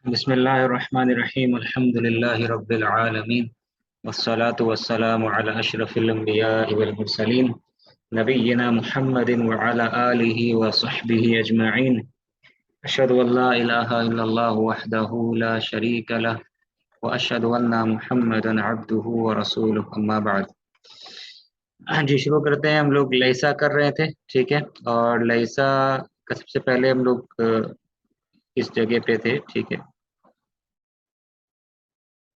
बिस्मिल्लाहिर्रहमानिर्रहीम अल्हम्दुलिल्लाहि रब्बिल आलमीन वस्सलातु वस्सलामु अला अशरफिल अंबिया'i वल मुरसलीन नबिय्यिना मुहम्मदिन व अला आलिहि व सहबिहि अजमईन अशहदु अल्ला इलाहा इल्लल्लाहु वहदहु ला शरीका लह व अशहदु अन्ना मुहम्मदन अब्दुहु व रसूलुहु अम्मा बाद। हाँ जी, शुरू करते हैं। हम लोग लैसा कर रहे थे, ठीक है। और लैसा का सबसे पहले हम लोग इस जगह पे थे, ठीक है।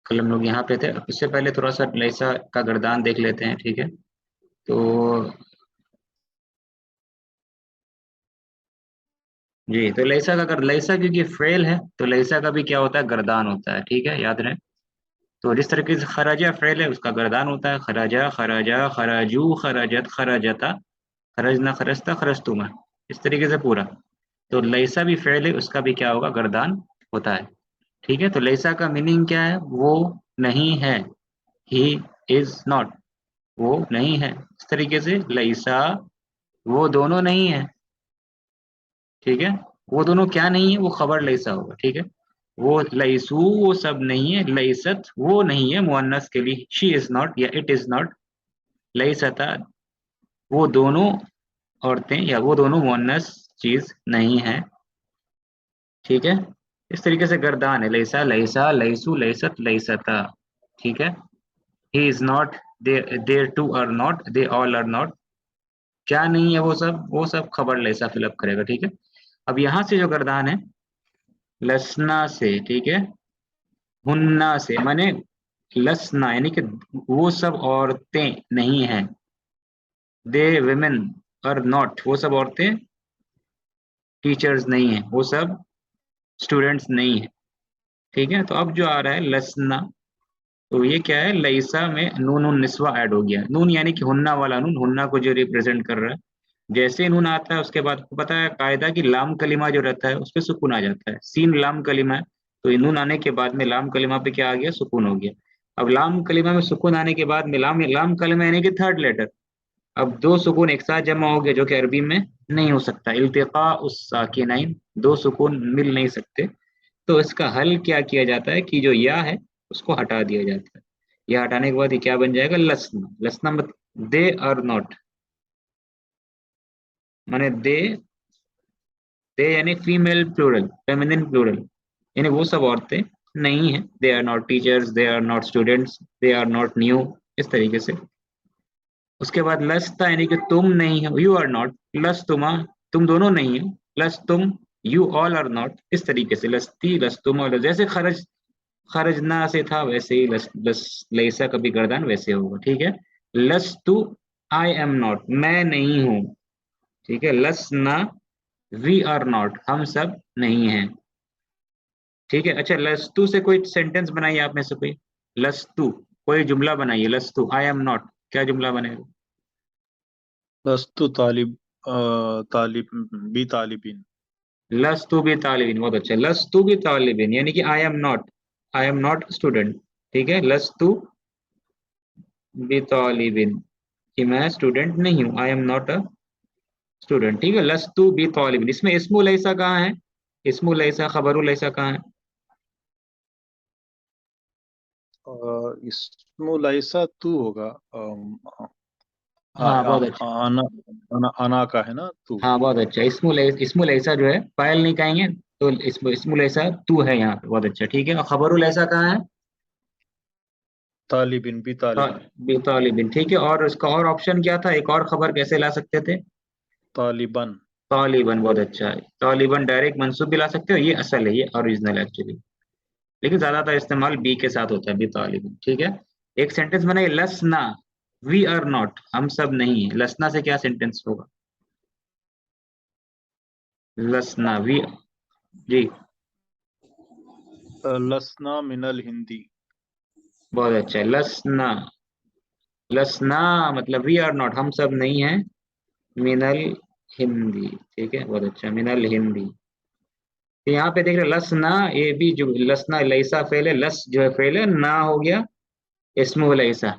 कल हम लोग यहाँ पे थे। उससे पहले थोड़ा सा लैसा का गर्दान देख लेते हैं, ठीक है। तो जी, तो लैसा का लैसा क्योंकि फेल है तो लैसा का भी क्या होता है, गर्दान होता है, ठीक है, याद रहे। तो जिस तरीके से खराजा फेल है उसका गर्दान होता है, खराजा खराजा खराजू खराजत खराजता खरजना खरजता खरजतुमा, इस तरीके से पूरा। तो लैसा भी फेल है, उसका भी क्या होगा, गर्दान होता है, ठीक है। तो लैसा का मीनिंग क्या है, वो नहीं है, ही इज नॉट, वो नहीं है। इस तरीके से लैसा, वो दोनों नहीं है, ठीक है। वो दोनों क्या नहीं है, वो खबर लैसा होगा, ठीक है। वो लैसू वो सब नहीं है, लैसत वो नहीं है मुअन्नस के लिए, शी इज नॉट या इट इज नॉट, लैसता वो दोनों औरतें या वो दोनों मुअन्नस चीज नहीं है, ठीक है। इस तरीके से गर्दान है, लैसा लैसा लैसू लैसत लैसता, ठीक है। He is not, there two are not, they all are not, क्या नहीं है वो सब खबर लैसा फिलअप करेगा, ठीक है। अब यहां से जो गर्दान है, लसना से, ठीक है, हुन्ना से, माने लसना यानी कि वो सब औरतें नहीं हैं, दे विमेन और नॉट, वो सब औरतें टीचर्स नहीं है, वो सब स्टूडेंट्स नहीं है, ठीक है। तो अब जो आ रहा है लसना, तो ये क्या है, लईसा में नून उन निस्वा ऐड हो गया। नून यानी कि हुन्ना वाला नून, हुन्ना को जो रिप्रेजेंट कर रहा है। जैसे नून आता है उसके बाद आपको पता है कायदा कि लाम कलिमा जो रहता है उस पर सुकून आ जाता है। सीन लाम कलिमा है, तो ये नून आने के बाद में लाम कलिमा पे क्या आ गया, सुकून हो गया। अब लाम कलिमा में सुकून आने के बाद में लाम लाम कलिमा यानी कि थर्ड लेटर, अब दो सुकून एक साथ जमा हो गया, जो कि अरबी में नहीं हो सकता, इल्तिका उस साकिनाइन, दो सुकून मिल नहीं सकते। तो इसका हल क्या किया जाता है कि जो या है उसको हटा दिया जाता है। या हटाने के बाद ये क्या बन जाएगा, लसना। लसना मत, दे आर नॉट, माने दे यानी फीमेल प्लूरल, फेमिनिन प्लूरल, यानी वो सब औरतें नहीं है, they are not teachers, they are not students, they are not new, इस तरीके से। उसके बाद लस्ता यानी कि तुम नहीं हो, यू आर नॉट, लस तुमा, तुम दोनों नहीं हो, लस तुम, यू ऑल आर नॉट, इस तरीके से लस्ती लस्तुम, और जैसे खरज खरजना से था वैसे ही लैसा कभी गर्दन वैसे होगा, ठीक है। लस्तु, आई एम नॉट, मैं नहीं हूं, ठीक है। लसना, वी आर नॉट, हम सब नहीं हैं, ठीक है। अच्छा, लस्तु से कोई सेंटेंस बनाइए आप में से कोई, लस्तु, कोई जुमला बनाइए, लस्तु आई एम नॉट, क्या जुमला बनेगा। लस्तु तालिब तालिब बी तालिबिन। लस्तु भी तालिबिन, बहुत अच्छा। लस्तु भी तालिबिन यानी कि आई एम नॉट स्टूडेंट, ठीक है। लस्तु भी तालिबिन, कि मैं स्टूडेंट नहीं हूँ, I am not a student, ठीक है। लस्तु बी तालिबिन, इसमें इस्मुल लैसा कहाँ है, इस्मुल लैसा खबरुल लैसा कहाँ है। इसमें लाइसा तू होगा। हाँ बहुत अच्छा, आना, आना का है ना तू। हाँ बहुत अच्छा। इस्मुल ऐसा जो है फाइल नहीं कहेंगे, तो इस्मुल ऐसा तू है यहाँ पे, बहुत अच्छा, ठीक है। और खबरुल ऐसा कहाँ है, तालिबिन बी तालिबिन। तालिबिन, ठीक है। और उसका और ऑप्शन क्या था, एक और खबर कैसे ला सकते थे, तालिबन। तालिबन, बहुत अच्छा है। तालिबन डायरेक्ट मंसूब भी ला सकते हो, ये असल है, ये ओरिजिनल एक्चुअली, लेकिन ज्यादातर इस्तेमाल बी के साथ होता है, बी तालिबन, ठीक है। एक सेंटेंस बनाइए, लसना, वी आर नॉट, हम सब नहीं है। लसना से क्या सेंटेंस होगा, लसना वी, जी, लसना मिनल हिंदी। बहुत अच्छा है। लसना, लसना मतलब वी आर नॉट, हम सब नहीं हैं, मिनल हिंदी, ठीक है, बहुत अच्छा, मिनल हिंदी। तो यहाँ पे देख रहे लसना, ये भी जो लसना लैसा फेल है, लस जो है फेल है, ना हो गया इस्मु लैसा,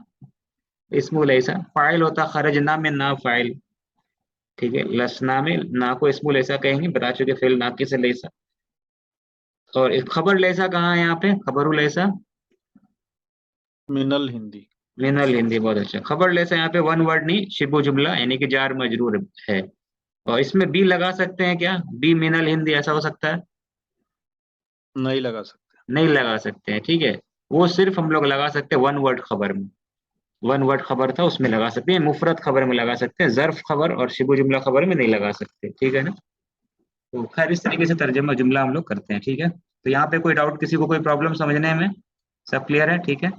इस्मु लैसा फाइल होता, खरजना में ना फाइल, ठीक है। लसना में ना को इस्मु लैसा कहेंगे, बता चुके फेल ना किसे लैसा। और एक खबर लैसा कहाँ है यहाँ पे, खबरू लैसा? मिनल हिंदी। मिनल हिंदी, बहुत अच्छा। खबर लैसा यहाँ पे वन वर्ड नहीं, शिबु जुमला यानी कि जार मजरूर है। और इसमें बी लगा सकते हैं क्या? बी मिनल हिंदी ऐसा हो सकता है? नहीं लगा सकते। नहीं लगा सकते हैं, ठीक है। वो सिर्फ हम लोग लगा सकते हैं वन वर्ड खबर में। वन वर्ड खबर था उसमें लगा सकते हैं, मुफरत खबर में लगा सकते हैं, जर्फ खबर और शिबु जुमला खबर में नहीं लगा सकते, ठीक है ना। तो खैर इस तरीके से तर्जमा जुमला हम लोग करते हैं, ठीक है। तो यहाँ पे कोई डाउट, किसी को कोई प्रॉब्लम समझने में? सब क्लियर है, ठीक है।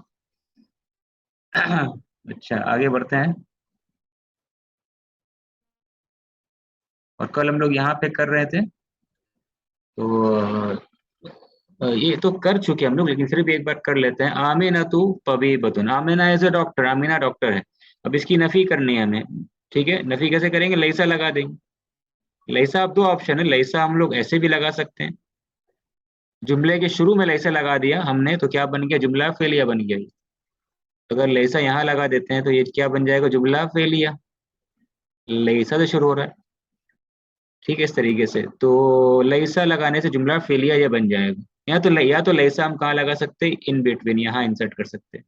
अच्छा, आगे बढ़ते हैं। और कल हम लोग यहाँ पे कर रहे थे, तो ये तो कर चुके हम लोग, लेकिन फिर भी एक बार कर लेते हैं। आमिना तू तबीबतुन, Amina as a doctor, Amina doctor है। अब इसकी नफी करनी है हमें, ठीक है। नफी कैसे करेंगे? लैसा लगा देंगे। लैसा, अब दो ऑप्शन है, लैसा हम लोग ऐसे भी लगा सकते हैं। जुमले के शुरू में लैसा लगा दिया हमने तो क्या बन गया? जुमला फेलिया बन गया। अगर लैसा यहाँ लगा देते हैं तो ये क्या बन जाएगा? जुमला फेलिया। लैसा से शुरू हो रहा है, ठीक है, इस तरीके से। तो लैसा लगाने से जुमला फेलिया ये बन जाएगा। या तो लैसा हम कहाँ लगा सकते हैं? इन बिटवीन, यहाँ इंसर्ट कर सकते हैं।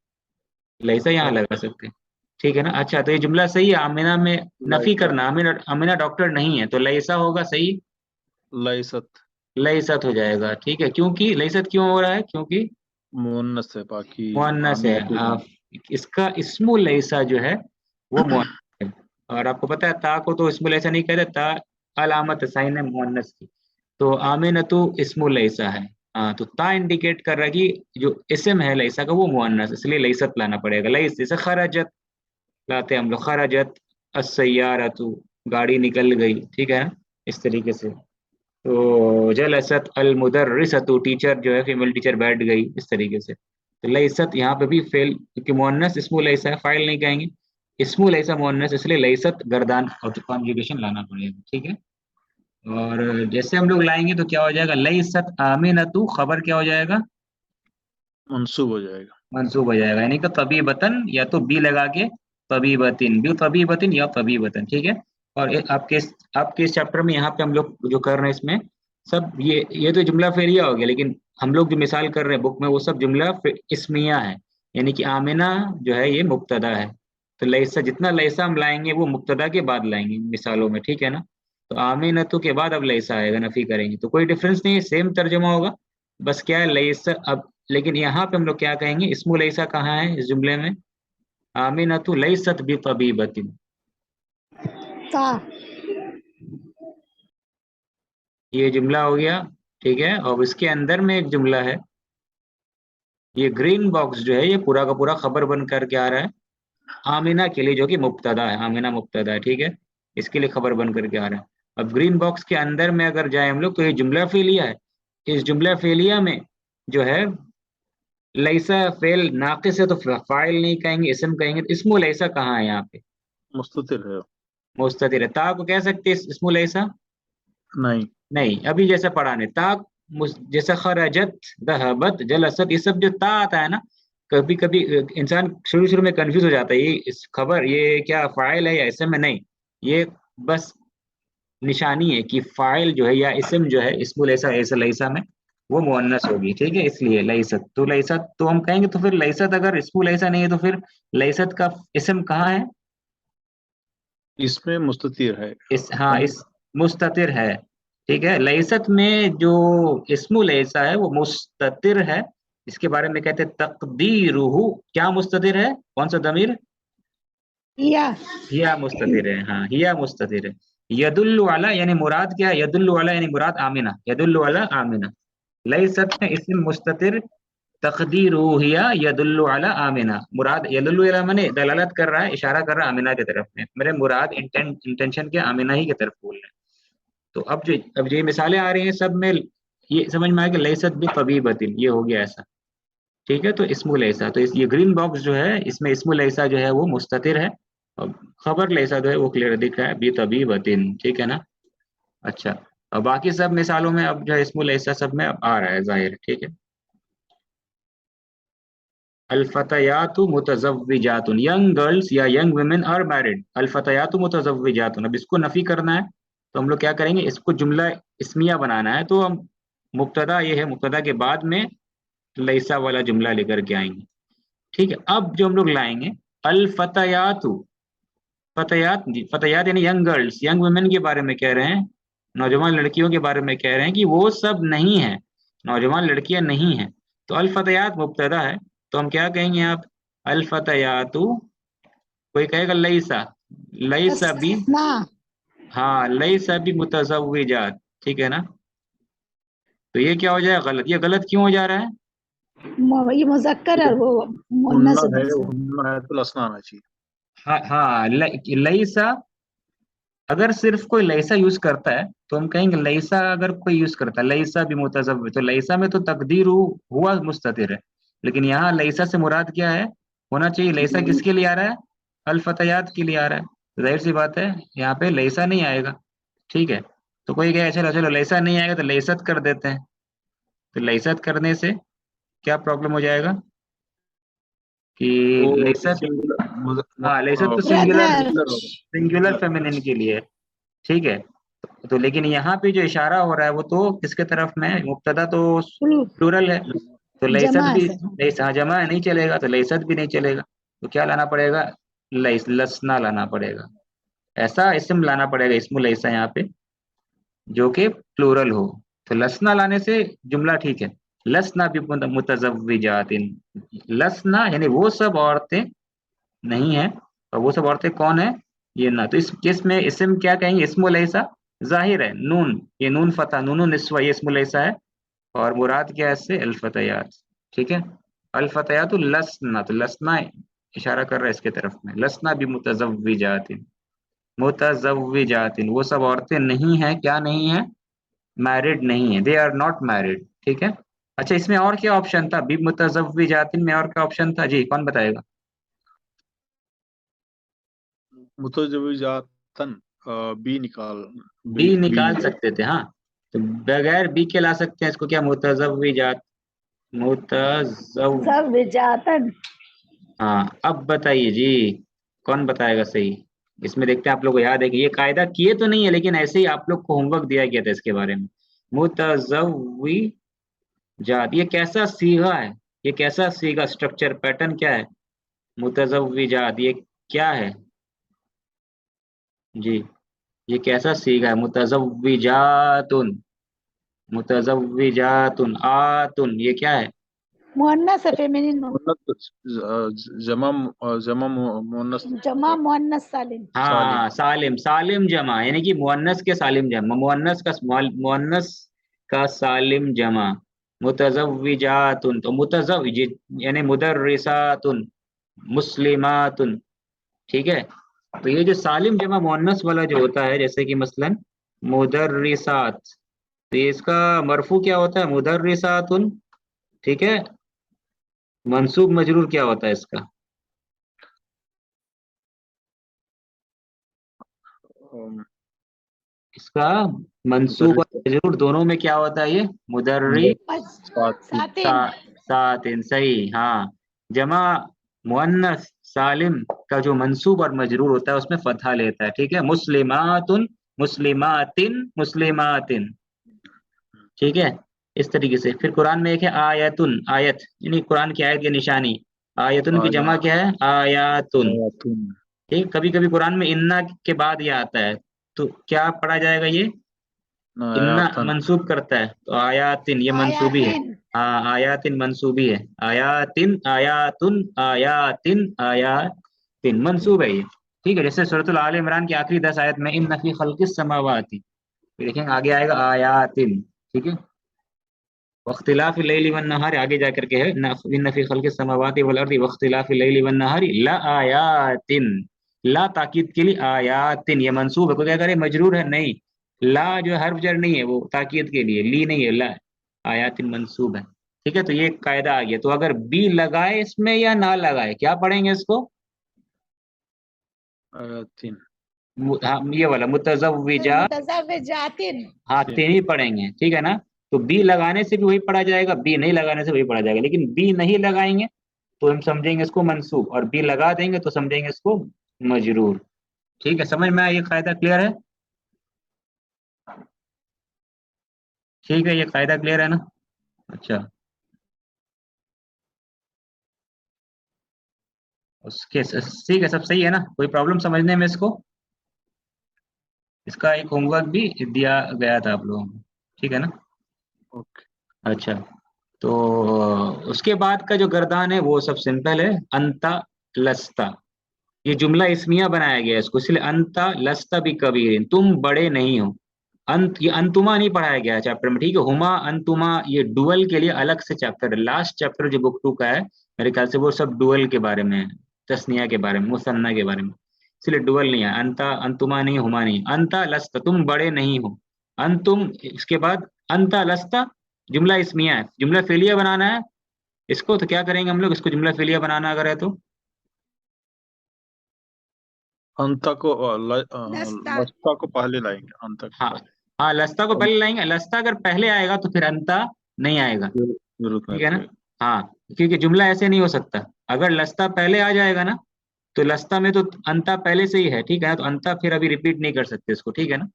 लैसा यहाँ ओके। लगा सकते हैं, ठीक है ना। अच्छा, तो ये जुमला सही है। आमिना में नफी लाइसा। करना, आमिना आमिना डॉक्टर नहीं है, तो लैसा होगा सही। लाइसत। लैसत हो जाएगा, ठीक है। क्योंकि लैसत क्यों हो रहा है? क्योंकि मुअन्नस है, बाकी मुअन्नस है। आमिनतु है। इसका इस्मुल लैसा जो है वो मुअन्नस है। और आपको पता है ता को तो इस्मुल लैसा नहीं कहते, ता अलामत साइन है मुअन्नस की। तो आमिनतु इस्मुल लैसा है। हाँ, तो ता इंडिकेट कर रहा है कि जो इसम है लैसा का वो मुअन्नस, इसलिए लैसत लाना पड़ेगा। लैस जैसे खरजत लाते हैं हम लोग, खरजत अस्सय्यारतु, गाड़ी निकल गई, ठीक है ना, इस तरीके से। तो जलसत अल मुदर्रिसतु, टीचर जो है फीमेल टीचर बैठ गई, इस तरीके से। तो लैसत यहाँ पे भी फेल, क्योंकि मुअन्नस इस्मुल लैसा है, फाइल नहीं कहेंगे। इस्मुल लैसा मुअन्नस, इसलिए लैसत गर्दान और कॉन्जुगेशन लाना पड़ेगा, ठीक है। और जैसे हम लोग लाएंगे तो क्या हो जाएगा? लैसत आमिनतु, खबर क्या हो जाएगा? मंसूब हो जाएगा। मंसूब हो जाएगा, यानी कि तबीबतन, या तो बी लगा के तबीबतिन, बी तबीबतिन या तबीबतन, ठीक है। और आपके इस चैप्टर में यहाँ पे हम लोग जो कर रहे हैं इसमें सब ये तो जुमला फेरिया हो गया, लेकिन हम लोग जो मिसाल कर रहे हैं बुक में वो सब जुमला इस्मिया है। यानी कि आमिना जो है ये मुब्तदा है। तो लैसा, जितना लैसा हम लाएंगे वो मुब्तदा के बाद लाएंगे मिसालों में, ठीक है ना। तो आमिनतु के बाद अब लैसा आएगा, नफी करेंगे तो कोई डिफरेंस नहीं है, सेम तर्जुमा होगा। बस क्या है, लैसा अब, लेकिन यहाँ पे हम लोग क्या कहेंगे? इस्मुल लैसा कहाँ है इस जुमले में? आमिनतु लैसत बि तबीबतिन। ता ये जुमला हो गया, ठीक है। और इसके अंदर में एक जुमला है, ये ग्रीन बॉक्स जो है ये पूरा का पूरा खबर बन करके आ रहा है आमिना के लिए, जो कि मुब्तदा है, आमिना मुब्तदा है, ठीक है। इसके लिए खबर बन करके आ रहा है। अब ग्रीन बॉक्स के अंदर में अगर जाए हम लोग तो ये जुमला फेलिया है। इस जुमला फेलिया में जो है लैसा फेल नाकिस है, तो फाइल नहीं कहेंगे, इसम कहेंगे। तो इस्मुल लैसा कहाँ है यहाँ पे? मुस्ततिर है। मुस्ततिर है। ता को कह सकते हैं इस्मुल लैसा? नहीं। नहीं, अभी जैसे पढ़ा ने ता, जैसे खरजत, दहबत, जलसत, ये सब जो ता आता है ना, कभी कभी इंसान शुरू शुरू में कंफ्यूज हो जाता है, ये इस खबर ये क्या फाइल है या इसम है? नहीं, ये बस निशानी है कि फाइल जो है या इसम जो है, इस्मुल ऐसा ऐसा लैसा में वो मुअन्नस होगी, ठीक है। इसलिए लैसत, तो लैसत तो हम कहेंगे, तो फिर लैसत अगर इस्मुल ऐसा नहीं है तो फिर लैसत का इसम कहाँ है? इसमें मुस्ततिर है। हाँ, इस मुस्ततिर है, ठीक है। लैसत में जो इस्मुल ऐसा है वो मुस्ततिर है। इसके बारे में कहते हैं तकदीरुहु, क्या मुस्ततिर है? कौन सा दमीर? या हिया मुस्ततिर है, हाँ, हिया मुस्ततिर है। यदुल्लु अला यानी मुराद क्या है? यदुल्लु अला यानी मुराद आमिना, यदुल्लु अला आमिना। लैसत में इस्म मुस्ततिर, तकदीरु हिया यदुल्लु अला आमिना। मुराद यदुल्लु अला माने दलालत कर रहा है, इशारा कर रहा है आमिना की तरफ में, मेरे मुराद इंटेंशन के आमिना ही की तरफ बोल रहे हैं। तो अब जो ये मिसालें आ रही हैं सब में ये समझ में आया कि लैसत भी तबीबतिन, ये हो गया ऐसा, ठीक है। तो इस्मुल ऐसा, तो ये ग्रीन बॉक्स जो है इसमें इस्मुल ऐसा जो है वो मुस्ततिर है। और खबर लैसा जो है वो क्लियर दिख रहा है, बी तबीबतिन, ठीक है ना। अच्छा, और बाकी सब मिसालों में अब जो है इस्मुल ऐसा सब में अब आ रहा है जाहिर, ठीक है। अल्फतयातु मुतज़व्विजातुन, यंग गर्ल्स या यंग वुमेन आर मैरिड। अल्फतयातु मुतज़व्विजातुन, अब इसको नफी करना है तो हम लोग क्या करेंगे? इसको जुमला इस्मिया बनाना है, तो हम मुब्तदा ये है, मुब्तदा के बाद में लैसा वाला जुमला लेकर के आएंगे। ठीक है, अब जो हम लोग लाएंगे अल फतयातु, फतयात, फतयात यानी यंग गर्ल्स, यंग वुमेन के बारे में कह रहे हैं, नौजवान लड़कियों के बारे में कह रहे हैं कि वो सब नहीं है, नौजवान लड़कियां नहीं है। तो अल फतयात मुब्तदा है, तो हम क्या कहेंगे आप, अल फतयातु, कोई कहेगा लईसा, लईसा भी, ना हाँ लईसा भी मुतज़व्विजात, ठीक है ना। तो ये क्या हो जाएगा, गलत, ये गलत क्यों हो जा रहा है। ये मुजक्कर और वो हुन्ना मुन्नस है, दूसरा। हुन्ना है तो लसना आना चाहिए। हाँ हाँ, लईसा, अगर सिर्फ कोई लईसा यूज करता है तो हम कहेंगे लईसा, अगर कोई यूज करता है लईसा भी मुतज़व्विज, तो लईसा में तो तकदीर हुआ मुस्ततिर है, लेकिन यहाँ लईसा से मुराद क्या है, होना चाहिए लईसा किसके लिए आ रहा है, अल फतयात के लिए आ रहा है, तो जाहिर सी बात है यहाँ पे लईसा नहीं आएगा। ठीक है, तो कोई कहे चलो चलो लईसा नहीं आएगा तो लईसत कर देते हैं, तो लईसत करने से क्या प्रॉब्लम हो जाएगा कि वो लईसत, सिंगुलर हाँ लईसत तो सिंगुलर, ब्रदर, होगा। सिंगुलर फेमिनिन के लिए है। ठीक है, तो लेकिन यहाँ पे जो इशारा हो रहा है वो तो किसके तरफ में है, मुब्तदा तो प्लूरल है, तो लैसत जमा है भी, सर। लैस हाँ जमा नहीं चलेगा, तो लैसत भी नहीं चलेगा, तो क्या लाना पड़ेगा, लसना लाना पड़ेगा, ऐसा इसम लाना पड़ेगा, इसमु लैसा यहाँ पे, जो कि प्लूरल हो। तो लसना लाने से जुमला ठीक है, लसना भी मुतज़व्विजातिन, लसना यानी वो सब औरतें नहीं है, और वो सब औरतें कौन है, ये ना, तो इस केस में इसम क्या कहेंगे, इस्मुल ऐसा, जाहिर है नून, ये नून फता, नून निस्वा, ये इस्मुल ऐसा है, और मुराद क्या है इससे, अल फतयात। ठीक है, अल फतयात लसना, तो लसना इशारा कर रहा है इसके तरफ में, लसना भी मुतज़व्विजातिन, मुतज़व्विजातिन वो सब औरतें नहीं है, क्या नहीं है, मैरिड नहीं है, दे आर नॉट मैरिड। ठीक है, अच्छा इसमें और क्या ऑप्शन था, बी मुतज़व्विजातिन में और क्या ऑप्शन था जी, कौन बताएगा। मुतजविजातन, बी निकाल, बी बी बी निकाल निकाल। सकते थे हाँ, तो बगैर बी के ला सकते हैं इसको, क्या मुतज़व्विजात, मुतज़व, सब विजातन। हाँ अब बताइए जी, कौन बताएगा सही। इसमें देखते हैं आप लोग को याद है कि ये कायदा किए तो नहीं है, लेकिन ऐसे ही आप लोग को होमवर्क दिया गया था इसके बारे में। मुतज़व्विजात, ये कैसा सीगा है, ये कैसा सीगा, स्ट्रक्चर पैटर्न क्या है, मुतज़व्विजात ये क्या है जी, ये कैसा सीगा है, मुतज़व्विजातुन, मुतज़व्विजातुन आतुन, ये क्या है, मुअन्नस है, फेमिनिन मुन्नस, जमा, जमा मुन्नस जमा मुअन्नस सालिम। सालिम। हाँ सालिम, सालिम जमा यानी कि मुअन्नस के सालिम जमा, मुअन्नस का सालिम जमा, मुतज़व्विजातुन, तो मुतज़व्विज यानी मुदर्रिसातुन, मुस्लिमातुन। ठीक है, तो ये जो सालिम जमा मुअन्नस वाला जो होता है, जैसे कि मसलन मुदर्रिसात, तो ये इसका मरफू क्या होता है, मुदर्रिसातुन। ठीक है, मंसूब मजरूर क्या होता है इसका, इसका मंसूब और मुदर्रिस मजरूर दोनों में क्या होता है, ये मुदर्री सातिन। सा, सातिन। सातिन, सही हाँ। जमा मुअन्नस सालिम का जो मंसूब और मजरूर होता है उसमें फतहा लेता है। ठीक है, मुस्लिमातुन, मुस्लिमातिन, मुस्लिमातिन। ठीक है, इस तरीके से। फिर कुरान में एक है आयतुन, आयत यानी कुरान की आयत की निशानी, आयतुन की आया जमा क्या है, आयातुन। आयातुन। ठीक, कभी कभी कुरान में इन्ना के बाद ये आता है, तो क्या पढ़ा जाएगा ये, इन्ना आयातन। मंसूब करता है, तो आयातिन ये मंसूबी है। आयातिन। हाँ आयातिन मंसूबी है, आयातिन, आयातुन, आयातिन, आयातिन मंसूब है ये। ठीक है, जैसे सूरह आल इमरान की आखिरी 10 आयत में इन नफी खल्किस समावाती, फिर देखेंगे आगे आएगा आयातिन। ठीक है, वख्तिलाफ लैली वन नहार आगे जा करके है, इन नफी खल्किस समावाती वल अर्दी वख्तिलाफ लैली वन नहारी ला आयातिन, ला ताकीद के लिए आयातिन, ये मंसूब है, कोई क्या करे मजरूर है, नहीं, ला जो हर्फ जर नहीं है, वो ताकीद के लिए, ली नहीं है, ला आयातिन मंसूब है। ठीक है, तो ये कायदा आ गया, तो अगर बी लगाए इसमें या ना लगाए, क्या पढ़ेंगे इसको, आयातिन। हाँ ये वाला मुतज़व्विजा, मुतज़व्विजातिन। हाँ तिन। तीन ही पढ़ेंगे, ठीक है ना। तो बी लगाने से भी वही पढ़ा जाएगा, बी नहीं लगाने से वही पढ़ा जाएगा, लेकिन बी नहीं लगाएंगे तो हम समझेंगे इसको मंसूब, और बी लगा देंगे तो समझेंगे इसको मजरूर। ठीक है, समझ में आया, ये कायदा क्लियर है। ठीक है, ये कायदा क्लियर है ना? अच्छा, उसके ठीक है, सब सही है ना? कोई प्रॉब्लम समझने में इसको? इसका एक होमवर्क भी दिया गया था आप लोगों को, ठीक है ना? ओके। अच्छा, तो उसके बाद का जो गर्दान है वो सब सिंपल है, अंता लस्ता। ये जुमला इसमिया बनाया गया है इसको, इसलिए अंता लस्ता भी कबीर, तुम बड़े नहीं हो। अंत, ये अंतुमा नहीं पढ़ाया गया चैप्टर में, ठीक है? हुमा अंतुमा ये डुअल के लिए अलग से चैप्टर है। लास्ट चैप्टर जो बुक 2 का है मेरे ख्याल से वो सब डुअल के बारे में है, तस्निया के बारे में, मुसन्ना के बारे में, इसलिए डुअल नहीं है। अंता अंतुमा नहीं, हुमा नहीं, अंता लस्ता तुम बड़े नहीं हो। अंतुम, इसके बाद अंता लस्ता जुमला इसमिया है, जुमला फेलिया बनाना है इसको। तो क्या करेंगे हम लोग, इसको जुमला फेलिया बनाना अगर है तो अंत को लस्ता लस्ता को पहले लाएंगे, अंत को हाँ, पहले। हाँ लस्ता को अंत पहले लाएंगे, लस्ता अगर पहले आएगा तो फिर अंता नहीं आएगा, जरूरत नहीं ठीक है ना? पड़ेगी। हाँ, क्योंकि जुमला ऐसे नहीं हो सकता। अगर लस्ता पहले आ जाएगा ना, तो लस्ता में तो अंता पहले से ही है, ठीक है ना? तो अंता फिर अभी रिपीट नहीं कर सकते इसको, ठीक है ना?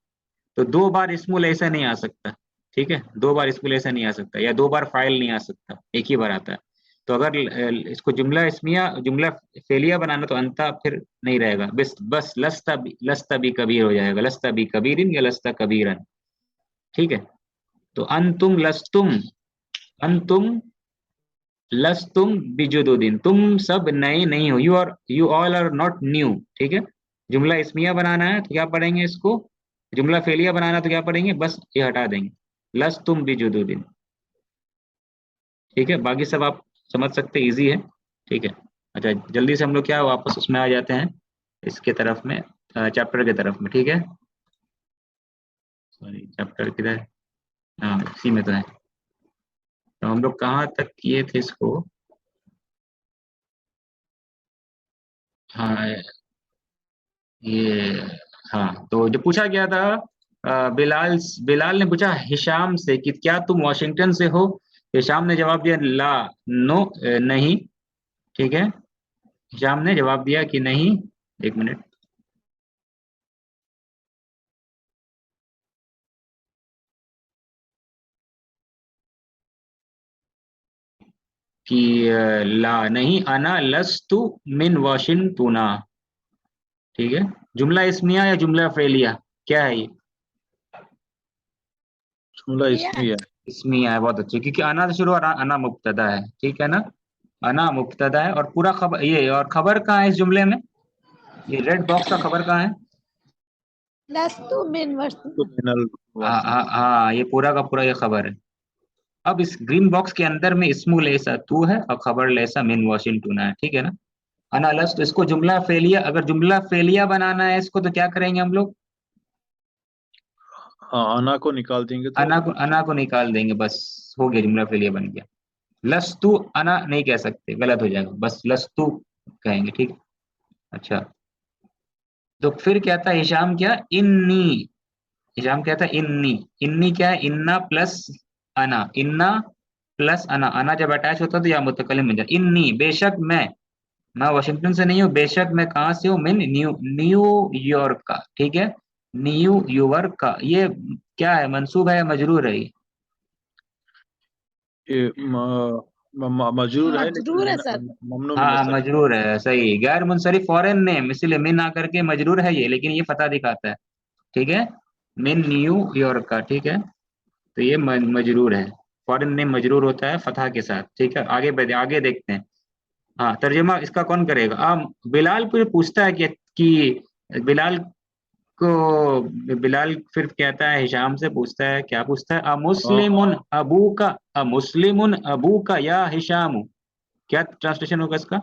तो दो बार इस्मुल ऐसा नहीं आ सकता, ठीक है? दो बार इस्मुल ऐसा नहीं आ सकता, या दो बार फाइल नहीं आ सकता, एक ही बार आता है। तो अगर इसको जुमला इसमिया, जुमला फेलिया बनाना तो अंता फिर नहीं रहेगा, बस बस लस्ता भी कबीर हो जाएगा, लस्ता भी कबीरिन या लस्ता कबीरन, ठीक है? तो अंतुम लस्तुम बिजुदुद्दीन, तुम सब नए नहीं हो, you all are not new, ठीक है? जुमला इसमिया बनाना है तो क्या पढ़ेंगे इसको, जुमला फेलिया बनाना है तो क्या पढ़ेंगे, बस ये हटा देंगे, लस्तुम बिजुदुद्दीन, ठीक है? बाकी सब आप समझ सकते, इजी है, ठीक है? अच्छा, जल्दी से हम लोग क्या वापस उसमें आ जाते हैं, इसके तरफ में, चैप्टर के तरफ में, ठीक है? सॉरी, चैप्टर किधर? हाँ, इसी में तो है। तो हम लोग कहाँ तक किए थे इसको? हाँ, ये, हाँ, तो जो पूछा गया था, बिलाल बिलाल ने पूछा हिशाम से कि क्या तुम वॉशिंगटन से हो? हिशाम ने जवाब दिया ला, नो, नहीं, ठीक है? हिशाम ने जवाब दिया कि नहीं, एक मिनट, कि ला नहीं, अना लस्तु मिन वाशिंगटोना, ठीक है? जुमला इसमिया या जुमला फेलिया, क्या है ये? जुमला या इसमें है। इसमिया है, बहुत अच्छे, क्योंकि अना से शुरू, और अना मुब्तदा है, ठीक है ना? अना मुब्तदा है, और पूरा खबर ये, और खबर कहाँ है इस जुमले में? ये रेड बॉक्स का खबर कहाँ है? लस्तु मिन तो वस्तु मिनल हाँ वाशिंग। हाँ हाँ, ये पूरा का पूरा ये खबर है। अब इस ग्रीन बॉक्स के अंदर में इस्मु लेसा तू है, और खबर लेसा मिन वाशिंगटन है, ठीक है ना? अनालस, तो इसको जुमला फेलिया, अगर जुमला फेलिया बनाना है इसको तो क्या करेंगे हम लोग? हाँ, अना को निकाल देंगे तो अना को निकाल देंगे, बस हो गया, जुमला फेलिया बन गया। लस्तु अना नहीं कह सकते, गलत हो जाएगा, बस लस्तु कहेंगे, ठीक? अच्छा, तो फिर क्या था हिशाम, क्या इन्नी, हिशाम क्या था, इन्नी, इन्नी क्या है, इन्ना प्लस अना, इन्ना प्लस अना, अना जब अटैच होता है तो या मुतकल्लिम बन जाता, इन्नी बेशक मैं वाशिंगटन से नहीं हूँ, बेशक मैं कहाँ से हूँ, मैं न्यूयॉर्क का, ठीक है? न्यूयॉर्क का, ये क्या है, मंसूब है या मजरूर है ये? ये मजरूर है, लेकिन मजरूर है सर। ममनू मिन हाँ असर। मजरूर है, सही, गैर मुनसरिफ फॉरेन नेम, इसीलिए मिन आकर के मजरूर है ये, लेकिन ये फतह दिखाता है, ठीक है? मिन न्यूयॉर्क का, ठीक है? तो ये मजरूर है, फॉरेन नेम मजरूर होता है फतह के साथ, ठीक है? आगे बढ़े, आगे देखते हैं। हाँ, तर्जुमा इसका कौन करेगा? बिलाल फिर पूछता है कि बिलाल बिलाल फिर कहता है, हिशाम से पूछता है, क्या पूछता है, अमुस्लिमुन अबू का या हिशाम, क्या ट्रांसलेशन होगा इसका?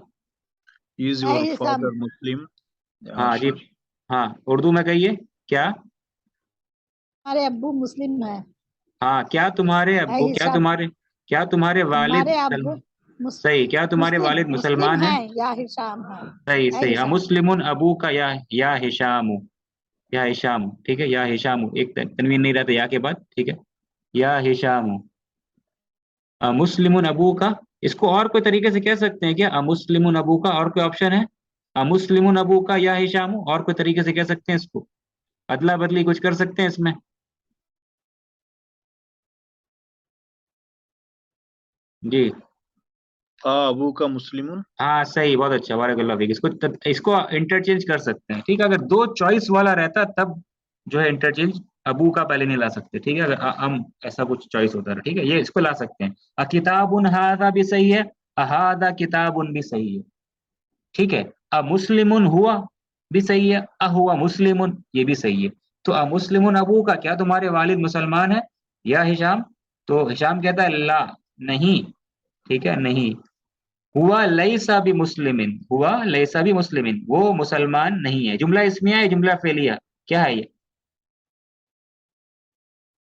इज है योर हिसाब, फादर मुस्लिम? हाँ जी, हाँ, उर्दू में कहिए, क्या? हमारे अब्बू मुस्लिम है। हाँ, क्या तुम्हारे है अब्बू, हिसाब, क्या तुम्हारे वालिद हमारे अब्बू मुस, सही, क्या तुम्हारे मुस्लिम वालिद मुस्लिम मुसलमान है हैं? या हिशाम है। सही है सही, हिशाम। अमुस्लिमुन अबू का या हिशाम, या हिशाम, ठीक है? या हिशाम, एक तनवीन नहीं रहता या के बाद, ठीक है? या हिशाम, मुस्लिमुन अबू का, इसको और कोई तरीके से कह सकते हैं क्या, मुस्लिमुन अबू का? और कोई ऑप्शन है? मुस्लिमुन अबू का या हिशाम, और कोई तरीके से कह सकते हैं इसको? अदला बदली कुछ कर सकते हैं इसमें? जी अबू का मुस्लिमुन। हाँ सही, बहुत अच्छा, बारकल्लाह फीक। इसको इंटरचेंज कर सकते हैं, ठीक है। अगर दो चॉइस वाला रहता तब जो है इंटरचेंज अबू का पहले नहीं ला सकते, ठीक है। अगर अम ऐसा कुछ चॉइस होता है, ठीक है, ये इसको ला सकते हैं। किताबुन हादा भी सही है, अहादा किताबुन भी सही है, ठीक है। मुस्लिमुन हुआ भी सही है, हुआ मुस्लिमुन ये भी सही है। तो मुस्लिमुन अबू का, क्या तुम्हारे वालिद मुसलमान है या हिशाम? तो हिशाम कहता है ला, नहीं, ठीक है, नहीं। हुआ लैसा भी मुस्लिमिन, हुआ लैसा भी मुस्लिमिन, वो मुसलमान नहीं है। जुमला इस्मिया है, जुमला फेलिया, क्या है ये?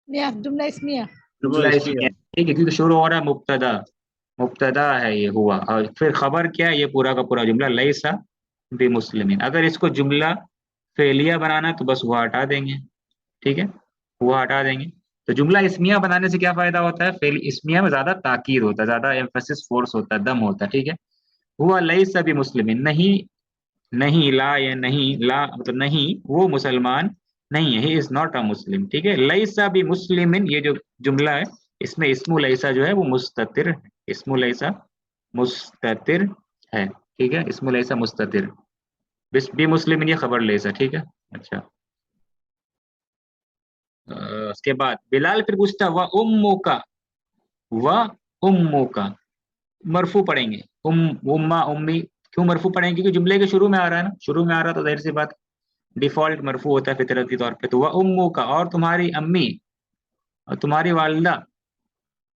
मिया जुमला इस्मिया। जुमला जुमला इस्मिया। इस्मिया, ठीक है, क्योंकि शुरू हो रहा है मुब्तदा, मुब्तदा है ये हुआ, और फिर खबर क्या है? ये पूरा का पूरा जुमला लैसा भी मुस्लिमिन। अगर इसको जुमला फेलिया बनाना है तो बस हुआ हटा देंगे, ठीक है, हुआ हटा देंगे। तो जुमला इस्मिया बनाने से क्या फायदा होता है? फेल इस्मिया में ज्यादा ताकीद होता है, ज्यादा एम्फेसिस फोर्स होता है, दम होता है, ठीक है। हुआ लैसा भी मुस्लिमिन, नहीं, नहीं ला, या नहीं ला मतलब नहीं, वो मुसलमान नहीं है, ही इज नॉट अ मुस्लिम, ठीक है। लैसा भी मुस्लिमिन, ये जो जुमला है इसमें इस्मु लैसा जो है वो मुस्ततिर है, इस्मु लैसा मुस्ततिर है, ठीक है, इस्मु लैसा मुस्ततिर। भी मुस्लिमिन ये खबर लैसा, ठीक है। अच्छा, उसके बाद बिलाल फिर पूछता व उम्मू का, व उम्मू का मरफू पढ़ेंगे। उम्मा उम्मी, क्यों मरफू पढ़ेंगे? क्योंकि जुमले के शुरू में आ रहा है ना, शुरू में आ रहा तो जाहिर सी बात डिफॉल्ट मरफू होता है फितरती तौर पे। तो वह उम्मू का, और तुम्हारी अम्मी और तुम्हारी वालिदा,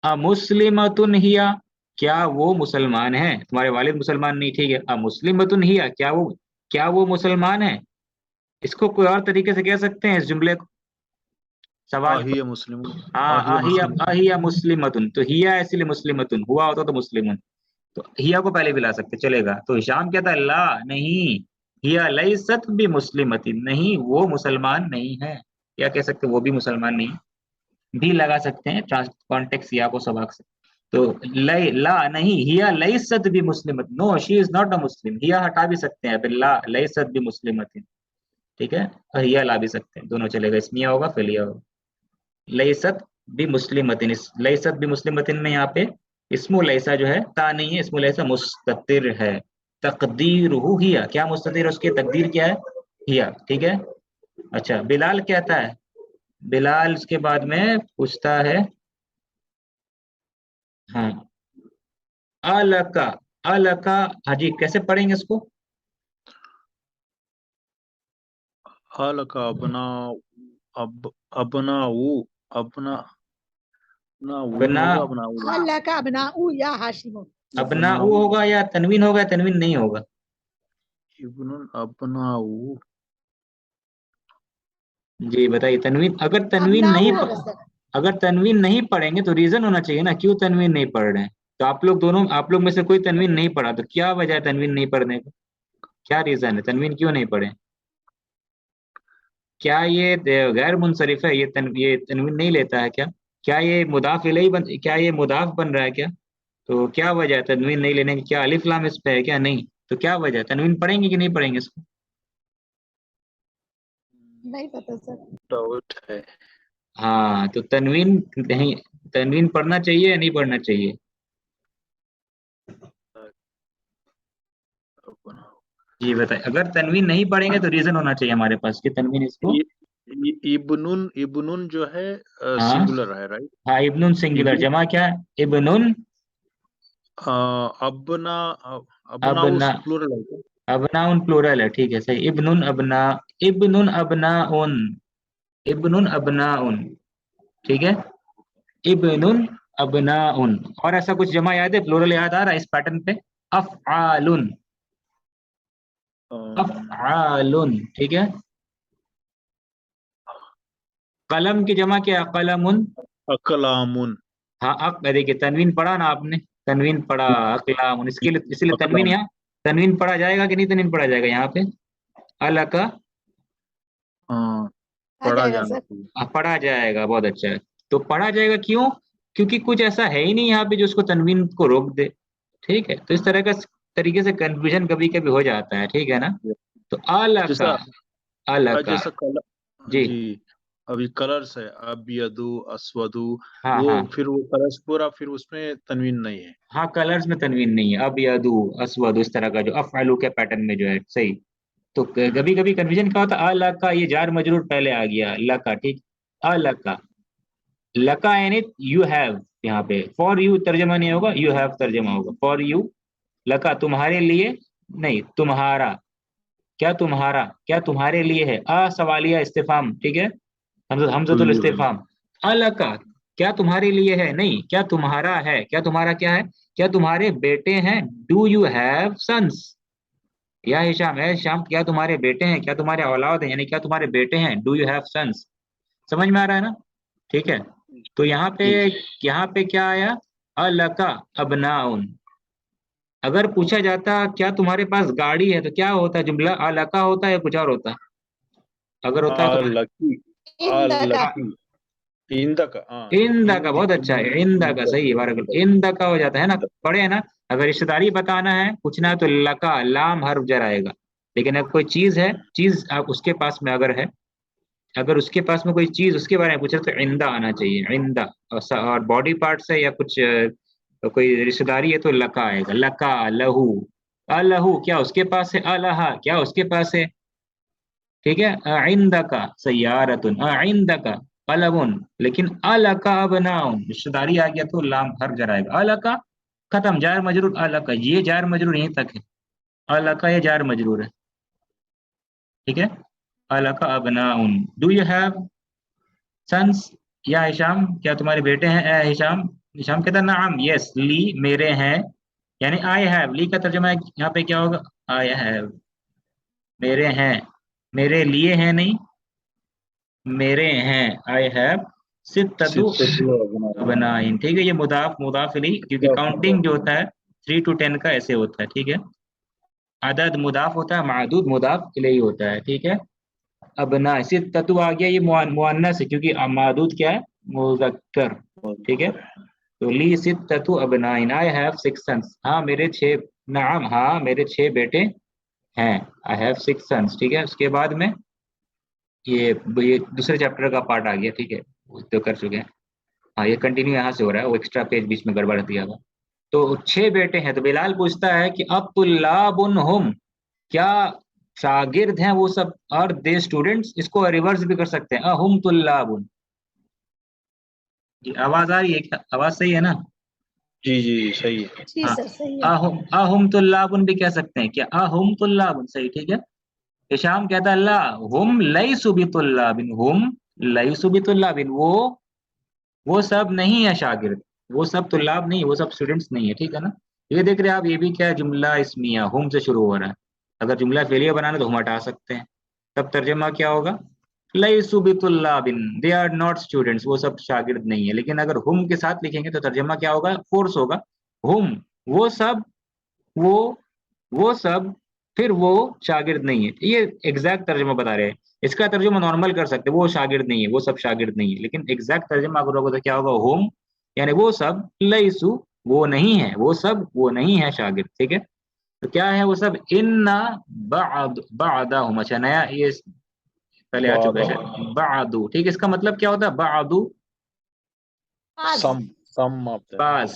मुस्लिमतुन हिया, क्या वो मुसलमान है? तुम्हारे वालिद मुसलमान नहीं, ठीक है। मुस्लिमतुन हिया, क्या वो मुसलमान है? इसको कोई और तरीके से कह सकते हैं इस जुमले को, सवाल को। आहिया मुस्लिमुन। हाँ, आहिया अहिया मुस्लिमुन। अहिया मुस्लिमतुन, तो हिया है इसलिए मुस्लिमतुन, हुआ होता तो मुस्लिमुन, तो हिया को पहले भी ला सकते, चलेगा। तो हिशाम कहता है ला, नहीं, हिया लैसत भी मुस्लिमतिन, नहीं वो मुसलमान नहीं है। या कह सकते वो भी मुसलमान नहीं, भी लगा सकते हैं ट्रांस कॉन्टेक्स्ट या को सबाक से। तो लय ला नहीं, हिया लैसत भी मुस्लिमत, no she is not a Muslim, हिया हटा भी सकते हैं, फिर ला लैसत भी मुस्लिमतिन, ठीक है। और हिया ला भी सकते हैं, दोनों चलेगा, इसमिया होगा फिलिया होगा। लैसत भी मुस्लिमतिन, इस लैसत भी मुस्लिमतिन में यहाँ पे इस्मु लैसा जो है ता नहीं है, इस्मु लैसा मुस्ततिर है। तकदीरुहु हिया, क्या मुस्ततिर है उसकी तकदीर क्या है? हिया, ठीक है। अच्छा, बिलाल कहता है, बिलाल उसके बाद में पूछता है, हाँ, अलका, अलका, हाँ जी, कैसे पढ़ेंगे इसको? हाल का अपना, अब अपना वो, अपना ना ऊन अपना, होगा, अपना ऊन। अल्लाह का अबनाऊ या हाशिमो। अपना अपना वो होगा या तनवीन होगा, या तनवीन नहीं होगा? इब्नुन अपना वो। जी बताइए, तनवीन, अगर तनवीन नहीं अबनाऊ होगा सर। अगर तनवीन नहीं पढ़ेंगे तो रीजन होना चाहिए ना, क्यों तनवीन नहीं पढ़ रहे हैं। तो आप लोग दोनों, आप लोग में से कोई तनवीन नहीं पढ़ा, तो क्या वजह है तनवीन नहीं पढ़ने का? क्या रीजन है, तनवीन क्यों नहीं पढ़े? क्या ये गैर मुनसरिफ है? ये तनवीन नहीं लेता है क्या? क्या ये मुदाफ इलैहि क्या ये मुदाफ बन रहा है क्या? तो क्या वजह है तनवीन नहीं लेने की? क्या अलिफ लाम इस पे है क्या? नहीं, तो क्या वजह है, तनवीन पढ़ेंगे कि नहीं पढ़ेंगे इसको? नहीं पता सर। डाउट है। हाँ, तो तनवीन नहीं, तनवीन पढ़ना चाहिए या नहीं पढ़ना चाहिए? अपना ये बताए, अगर तनवीन नहीं पढ़ेंगे तो रीजन होना चाहिए हमारे पास कि तनवीन इसको। इब्नुन, इब्नुन जो है हाँ, सिंगुलर है, राइट। हाँ, इब्नुन सिंगुलर, इब्नुन जमा क्या है? इब्नुन, अबना, अबना अबना, उस प्लूरल है क्या? अबनाउन प्लूरल है, ठीक है, सही। इब्नुन अबना, इब्नुन अबनाउन, इब्नुन अबनाउन, ठीक है, इब्नुन अबनाउन। और ऐसा कुछ जमा याद है, प्लूरल याद आ रहा है इस पैटर्न पे? अफआलुन, अफआलुन, ठीक है। कलम की जमा क्या है? कलमुन। अकलामुन। हाँ, देखिए तनवीन पढ़ा ना आपने, तनवीन पढ़ा, अकलामुन, इसके लिए इसलिए तनवीन अकलाम। यहाँ, तनवीन पढ़ा जाएगा कि नहीं तनवीन पढ़ा जाएगा यहाँ पे? अल का, हाँ, आ पढ़ा जाएगा जाना सर। चाहिए। पढ़ा जाएगा, बहुत अच्छा है। तो पढ़ा जाएगा क्यों? क्योंकि कुछ ऐसा है ही नहीं यहाँ पे जो उसको तनवीन को रोक दे, ठीक है। तो इस तरह का तरीके से कंफ्यूजन कभी कभी हो जाता है, ठीक है ना। तो अल का, जैसा अल का, जैसा कला जी, जी, अभी कलर्स है, अबियदु, अस्वदु, हाँ वो हाँ फिर वो कलर्स पूरा, फिर उसमें तनवीन नहीं है। हाँ, कलर्स में तनवीन नहीं है, अब यदु अस्वद इस तरह का जो अफ़अलु के पैटर्न में जो है, सही। तो कभी कभी कन्फ्यूजन क्या होता है, अ का ये जार मजरूर पहले आ गया, ल का, ठीक। अ का, लका यानी यू हैव, यहाँ पे फॉर यू तर्जमा नहीं होगा, यू हैव तर्जमा होगा, फॉर यू। लका तुम्हारे लिए, नहीं तुम्हारा, क्या तुम्हारा, क्या तुम्हारे लिए है, सवालिया इस्तिफाम, ठीक है, हमजतुल तुल्लु है। इस्तिफाम। अलका, क्या तुम्हारे लिए है, नहीं क्या तुम्हारा है, क्या तुम्हारा क्या है, क्या तुम्हारे बेटे हैं, डू यू हैव सन्स, या हिशाम है हिशाम, क्या तुम्हारे बेटे हैं, क्या तुम्हारे औलाद हैं, यानी क्या तुम्हारे बेटे हैं, डू यू हैव सन्स। समझ में आ रहा है ना, ठीक है। तो जी। यहाँ पे क्या आया, अलका अबनाउन। अगर पूछा जाता क्या तुम्हारे पास गाड़ी है, तो क्या होता है, जुमला अलका होता है या कुछ और होता है, अगर होता है आ तो। लकी, आ इन का लकी, इंदा का, हाँ, इंदा का, इन बहुत अच्छा है, इंदा का सही है, बारक, इंदा का हो जाता है ना, पढ़े है ना। अगर रिश्तेदारी बताना है, पूछना है, तो लका लाम हर्फ जर आएगा। लेकिन अगर कोई चीज है, चीज आप उसके पास में अगर है, अगर उसके पास में कोई चीज उसके बारे में पूछ रहे तो इंदा आना चाहिए, इंदा। और बॉडी पार्ट है या कुछ कोई रिश्तेदारी है तो लका आएगा, लका लहू। अलहू क्या उसके पास है, अलहा क्या उसके पास है, ठीक है। इंदका सय्यारतुन, इंदका कलबुन। लेकिन अलका अबनाउन, रिश्तेदारी आ गया तो लाम हर जराएगा, अलका खत्म, जार मजरूर, अलका ये जार मजरूर यहीं तक है, अलका ये जार मजरूर है, ठीक है। अलका अबनाउन, डू यू हैव सन्स, या हिशाम क्या तुम्हारे बेटे हैं, ए हिशाम। हिशाम कहता है नाम, यस ली मेरे हैं, यानी आई हैव, ली का तर्जुमा यहाँ पे क्या होगा, आई हैव, मेरे हैं, मेरे लिए हैं नहीं, मेरे हैं, आई हैव सित्ततु सित्ततु अबनाइन। अबनाइन, ठीक है। ये मुदाफ मुदाफ इलैहि, क्योंकि काउंटिंग जो होता है 3 to 10 का ऐसे होता है, ठीक है। अदद मुदाफ होता है, मादूद मुदाफ इलैहि होता है, ठीक है। अबना सित्ततु आ गया, ये मुअन्नस है, क्योंकि मादूद क्या है, मुज़क्कर, ठीक है। तो ली सित्ततु अबनाइन, आई हैव 6 सन्स, हाँ मेरे 6, नाम हाँ मेरे 6 बेटे हैं, आई हैव 6 सन्स, ठीक है। उसके बाद में ये दूसरे चैप्टर का पार्ट आ गया, ठीक है, वो तो कर चुके हैं। हाँ ये कंटिन्यू यहाँ से हो रहा है, वो एक्स्ट्रा पेज बीच में गड़बड़ दिया हुआ। तो 6 बेटे हैं, तो बिलाल पूछता है कि अब तुल्लाबुन हुम, क्या शागिर्द हैं वो सब, और दे स्टूडेंट्स, इसको रिवर्स भी कर सकते हैं, अहुम तुल्लाबुन। ये आवाज आ रही है क्या, आवाज सही है ना। जी जी सही है। जी हाँ, सर सही है। अहुम तुल्लाबुन भी कह सकते हैं क्या, अहुम तुल्लाबुन, सही, ठीक है। हिशाम कहता है ला, हुम लैसु बितुल्लाबिन, हुम लैसु बितुल्लाबिन, वो सब नहीं है शागिर्द, वो सब तुल्लाब नहीं, वो सब स्टूडेंट्स नहीं है, ठीक है ना। ये देख रहे हैं आप, ये भी क्या है, जुमला इस्मिया हुम से शुरू हो रहा है। अगर जुमला फेलियर बनाना है तो हम हटा सकते हैं, तब तर्जमा क्या होगा, लैसु बितुल्लाबिन, दे आर नॉट स्टूडेंट्स, वो सब शागिर्द नहीं है। लेकिन अगर हुम के साथ लिखेंगे तो तर्जमा क्या होगा, फोर्स होगा, हुम वो सब, वो वो सब, फिर वो शागिर्द नहीं है, ये एग्जैक्ट तर्जुमा बता रहे हैं। इसका तर्जुमा नॉर्मल कर सकते हैं, वो शागिर्द नहीं है, वो सब शागिर्द नहीं है, लेकिन एग्जैक्ट तर्जुमा अगर होगा तो क्या होगा, होम, यानी वो सब, लईसु वो नहीं है, वो सब वो नहीं है शागिर्द, ठीक है। तो क्या है वो सब, इन्ना बादाहुम, अच्छा नया ये पहले आ चुका है बादा, शायद, बादू, ठीक है। इसका मतलब क्या होता है, बादू, आज सम आपने। बाज,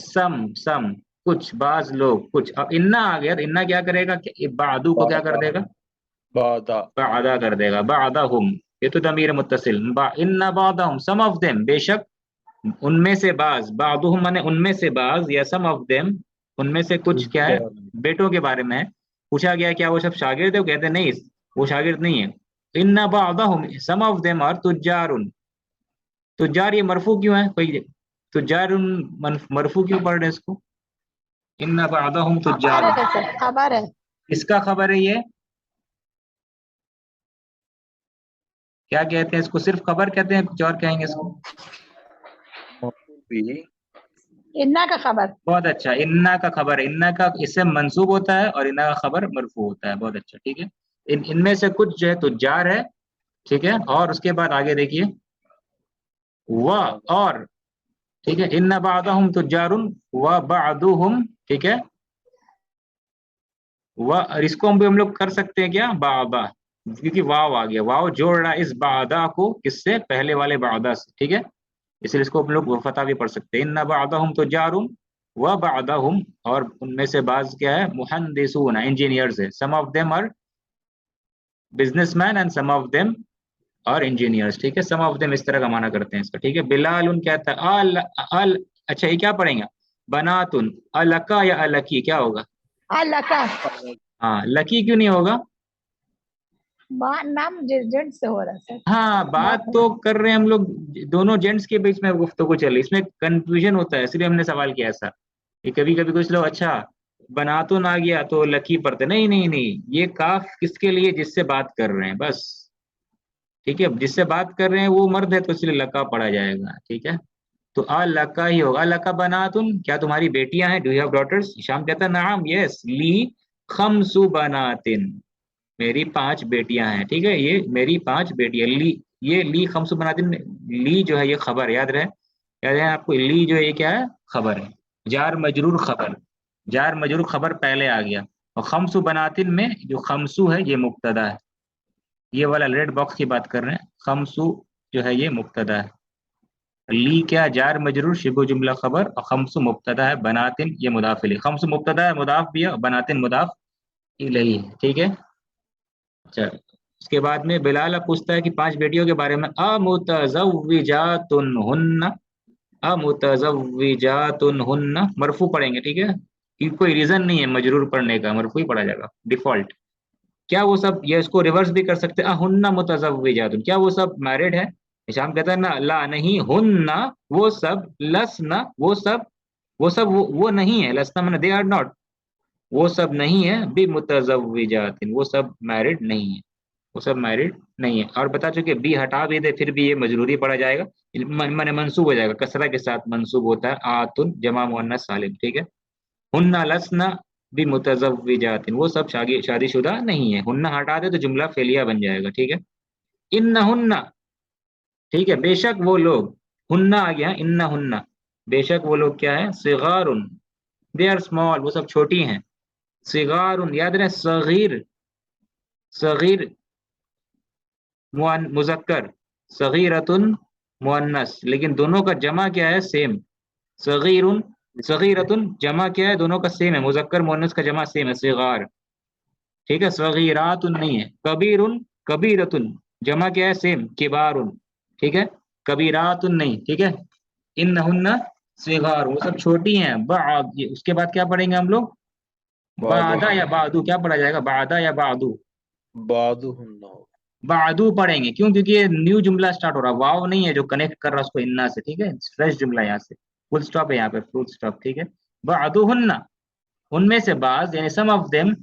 सम कुछ, बाज लोग कुछ। अब इन्ना आ गया तो इन्ना क्या करेगा, बादू को क्या कर बादा, देगा, बादा, बादा कर देगा, बादाहुम, ये तो दमीर मुत्तसिल, इन्ना बादाहुम, सम ऑफ देम, बेशक उनमें से बाज, बादुहुम माने उनमें से बाज, या सम ऑफ देम उनमें से कुछ, क्या है, बेटों के बारे में है। पूछा गया क्या वो सब शागिर्द है, वो कहते हैं नहीं, वो शागिर्द नहीं है। इन्ना बादाहुम, सम ऑफ देम आर तुज्जारुन, तुज्जार ये मरफू क्यों है, कोई तुज्जारुन मरफू क्यों पढ़ रहे हैं इसको, इन्ना बादाहुम खबर तुज्जारुन, है सर, खबर है। इसका खबर है ये, क्या कहते हैं इसको, सिर्फ खबर कहते हैं, कुछ और कहेंगे इसको। मफूल भी। इन्ना का खबर। बहुत अच्छा, इन्ना का खबर, इन्ना का इससे मंसूब होता है और इन्ना का खबर मरफू होता है, बहुत अच्छा, ठीक है। इनमें से कुछ जो है तुज्जार है, ठीक है। और उसके बाद आगे देखिए, व, और, ठीक है, इन्ना बादहुम तुज्जारुन व बादुहुम, ठीक है। व, और इसको हम लोग कर सकते हैं क्या, बाबा, क्योंकि वाव आ गया, वाव जोड़ रहा है इस बादा को किससे, पहले वाले बादा से, ठीक है। इसलिए इसको हम लोग फतह भी पढ़ सकते हैं, इन्ना बादाहुम तो जारुम व बादाहुम, और उनमें से बाज क्या है, मुहंदिसून, इंजीनियर्स है, some of them are businessman and some of them are engineers, ठीक है। सम ऑफ देम इस तरह का माना करते हैं इसका, ठीक है। बिलाल उन कहता है अल अल, अच्छा ये क्या पढ़ेंगे, बनातुन अलका या अलकी, क्या होगा? अलका। हाँ, लकी क्यों नहीं होगा? नाम जेंट से हो रहा है सर। हाँ, बात बात तो कर रहे हैं हम लोग, दोनों जेंट्स के बीच में गुफ्तगू चल रही, इसमें कंफ्यूजन होता है, इसलिए हमने सवाल किया ऐसा। कि कभी कभी कुछ लोग, अच्छा बनातुन आ गया तो लकी पढ़ते, नहीं नहीं नहीं, ये काफ किसके लिए, जिससे बात कर रहे हैं बस, ठीक है। जिससे बात कर रहे हैं वो मर्द है तो इसलिए लका पढ़ा जाएगा, ठीक है। तो आ लका ही होगा, लका बनातुन, क्या तुम्हारी बेटियां हैं, डू यू हैव डॉटर्स? शाम कहता है नाम, यस ली खमसु बनातिन, मेरी 5 बेटियां हैं, ठीक है, ये मेरी 5 बेटियां, ली, ये ली खमसु बनातिन, ली जो है ये खबर, याद है आपको, ली जो है ये क्या है, खबर है, जार मजरूर खबर, जार मजरूर खबर पहले आ गया। और खमसु बनातिन में जो खमसु है ये मुब्तदा है, ये वाला रेड बॉक्स की बात कर रहे हैं, खमसु जो है ये मुब्तदा है, ली क्या, जार मजरूर शिबु जुमला खबर, और खमसु मुब्तदा है, बनातिन ये मुदाफ इलैह, खमसु मुब्तदा है, मुदाफ भी है, और बनातिन मुदाफ इलैही है, ठीक है। अच्छा, उसके बाद में बिलाल अब पूछता है कि 5 बेटियों के बारे में, अमुतज़व्विजातुन हुन्ना, अमुतज़व्विजातुन हुन्ना, मरफू पढ़ेंगे, ठीक है, कि कोई रीजन नहीं है मजरूर पढ़ने का, मरफू ही पढ़ा जाएगा डिफॉल्ट। क्या वो सब, ये इसको रिवर्स भी कर सकते हैं, हुन्ना मुतज़व्विजातुन, क्या वो सब मैरिड है? हिशाम कहता है ना, ला नहीं, हुन्ना वो सब, लसना वो सब, वो नहीं है, लसना मैंने दे आर नॉट, वो सब नहीं है, बि मुतज़व्विजातिन वो सब मैरिड नहीं है, वो सब मैरिड नहीं है। और बता चुके बी हटा भी दे फिर भी ये मजरूरी पड़ा जाएगा, मन मंसूब हो जाएगा, कसरा के साथ मंसूब होता है, आतुन जमा मुअन्नस सालिम, ठीक है। हुन्ना लसना बि मुतज़व्विजातिन वो सब शादीशुदा नहीं है, हुन्ना हटा दे तो जुमला फेलिया बन जाएगा, ठीक है। इन्ना हुन्ना, ठीक है, बेशक वो लोग, हुन्ना आ गया, इन्ना हुन्ना, बेशक वो लोग क्या है, सिगारुन, दे आर स्मॉल, वो सब छोटी हैं, सिगारुन याद रहे, सगीर, सगीर मुजक्कर, सगीरतुन मुअन्नस, लेकिन दोनों का जमा क्या है, सेम, सगीरुन सगीरतुन जमा क्या है, दोनों का सेम है, मुजक्कर मुअन्नस का जमा सेम है, सिगार, ठीक है। सगीरातुन नहीं है, कबीरुन कबीरतुन जमा क्या है, सेम, किबारुन, ठीक है। कबीरातुन नहीं, ठीक है। इन्नहुन्ना सिगार वो सब छोटी हैं, बाद, उसके बाद क्या पढ़ेंगे हम लोग, बादो बादा या बादू, क्या पढ़ा जाएगा, बादा या बादू, बादो हुन्ना होगा। बादू पढ़ेंगे, क्यों, क्योंकि ये न्यू जुमला स्टार्ट हो रहा है, वाव नहीं है जो कनेक्ट कर रहा है उसको इन्ना से, ठीक है, फ्रेश जुमला यहाँ से, फुल स्टॉप है यहाँ पे, फुल स्टॉप, ठीक है। बादू हुन्ना, उनमें से बाज, यानी सम ऑफ देम,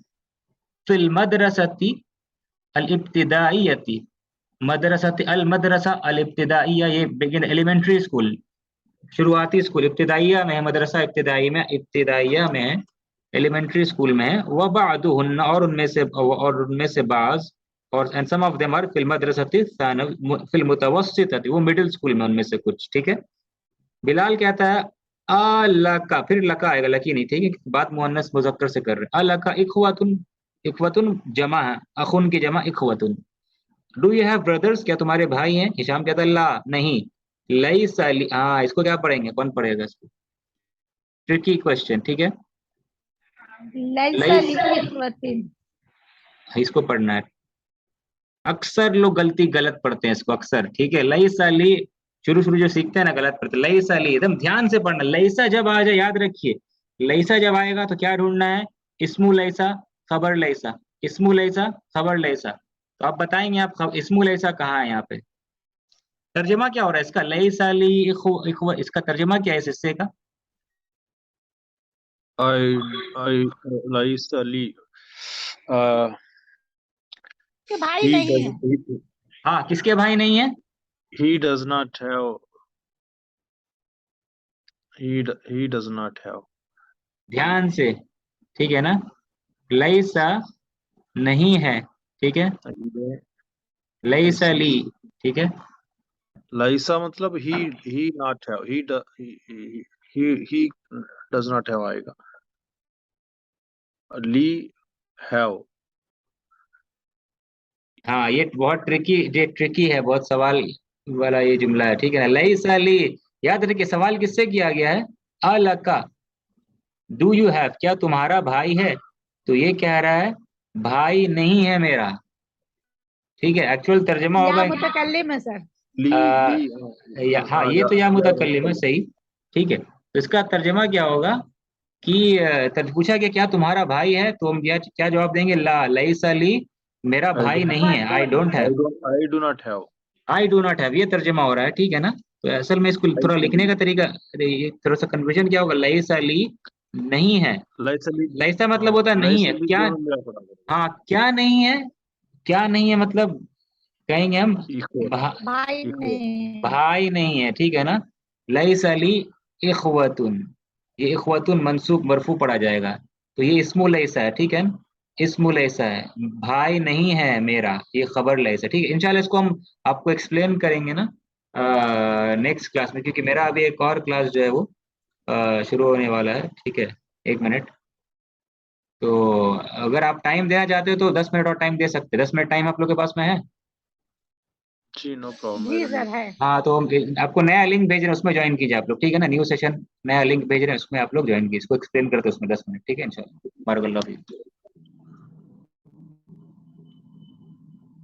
फिल मदरसती अल इब्तिदाइयती, मदरसती अल मदरसा अल इब्तिदाइया, ये बिगिन एलिमेंट्री स्कूल, शुरुआती स्कूल, इब्तिदाइया में है, मदरसा इब्तिदाई में, इब्तिदाइया में है, एलिमेंट्री स्कूल में है, व बादुहुन्ना और उनमें से बाज, और and some of them are फिल मदरसती फिल मुतवस्सितती, वो मिडिल स्कूल में उनमें से कुछ, ठीक है। बिलाल कहता है आ लका, फिर लका आएगा, लकी नहीं, ठीक है, बात मुअन्नस मुजक्कर से कर रहे हैं, अलका इखवतुन, इखवतुन जमा है, अखुन की जमा इखवतुन, डू यू हैव ब्रदर्स, क्या तुम्हारे भाई हैं? हिशाम कहता है ला नहीं, लई साली, हाँ इसको क्या पढ़ेंगे, कौन पढ़ेगा इसको, ट्रिकी क्वेश्चन, ठीक है। लैसा लई, ली इखवतिन। इसको पढ़ना है, अक्सर लोग गलत पढ़ते हैं इसको अक्सर, ठीक है। लई साली, शुरू शुरू जो सीखते हैं ना गलत पढ़ते, लई साली एकदम ध्यान से पढ़ना, लईसा जब आ जाए याद रखिए, लईसा जब आएगा तो क्या ढूंढना है, इस्मु लईसा, खबर लईसा, इस्मु लईसा, खबर लईसा, तो आप बताएंगे, आप इस्मु लईसा कहाँ है यहाँ पे, तर्जमा क्या हो रहा है इसका, लईसा ली इसका तर्जमा क्या है इस हिस्से का? I I Laisa Ali. के भाई He नहीं does है। हाँ, किसके भाई नहीं है? he does not have he does not have. ध्यान से, ठीक है ना, लईसा नहीं है, ठीक है, लईसा ली, ठीक है। Laisa मतलब he not have he does not have आएगा. Lee have हाँ ये बहुत ट्रिकी है, बहुत सवाल वाला ये जुमला है, ठीक है ना। लईसा ली, याद रखिए सवाल किससे किया गया है, अलका, डू यू हैव, क्या तुम्हारा भाई है, तो ये कह रहा है भाई नहीं है मेरा, ठीक है। एक्चुअल तर्जमा या होगा मुतकल्लिम है सर। ली आ, ली हाँ ये तो या मुतकल्लिम है, सही, ठीक है। तो इसका तर्जमा क्या होगा कि पूछा कि क्या तुम्हारा भाई है, तो हम क्या जवाब देंगे, ला लईसा ली, मेरा भाई नहीं है, I don't have, I do not have. I do not have, ये तर्जमा हो रहा है, ठीक है ना। तो असल में इसको थोड़ा लिखने का तरीका, अरे ये थोड़ा सा कन्फ्यूजन क्या होगा, लईसा ली नहीं है, लाइसली। लईसा मतलब हाँ, होता है नहीं है, लाइसली क्या, दोनों मेरा पता करो। हाँ क्या नहीं है, क्या नहीं है मतलब कहेंगे हम इक्वल। भाई इक्वल। नहीं। भाई नहीं है, ठीक है ना। लईस अली इखवतुन, ये इखवतुन मंसूब मरफू पढ़ा जाएगा, तो ये इस्मु लईसा है, ठीक है। इस्मु लईसा है, भाई नहीं है मेरा, ये खबर लईसा, ठीक है। इंशाल्लाह इसको हम आपको एक्सप्लेन करेंगे ना नेक्स्ट क्लास में, क्योंकि मेरा अभी एक और क्लास जो है वो शुरू होने वाला है, ठीक है। एक मिनट, तो अगर आप टाइम देना चाहते हो तो 10 मिनट और टाइम दे सकते हैं, 10 मिनट टाइम आप लोग के पास में है। जी नो प्रॉब्लम जी मेरे सर लिए। है। हाँ तो हम आपको नया लिंक भेज रहे हैं, उसमें ज्वाइन कीजिए आप लोग, ठीक है ना। न्यू सेशन नया लिंक भेज रहे हैं, उसमें आप लोग ज्वाइन कीजिए, इसको एक्सप्लेन करते हैं उसमें 10 मिनट, ठीक है इंशाल्लाह। बारक अल्लाह फीक।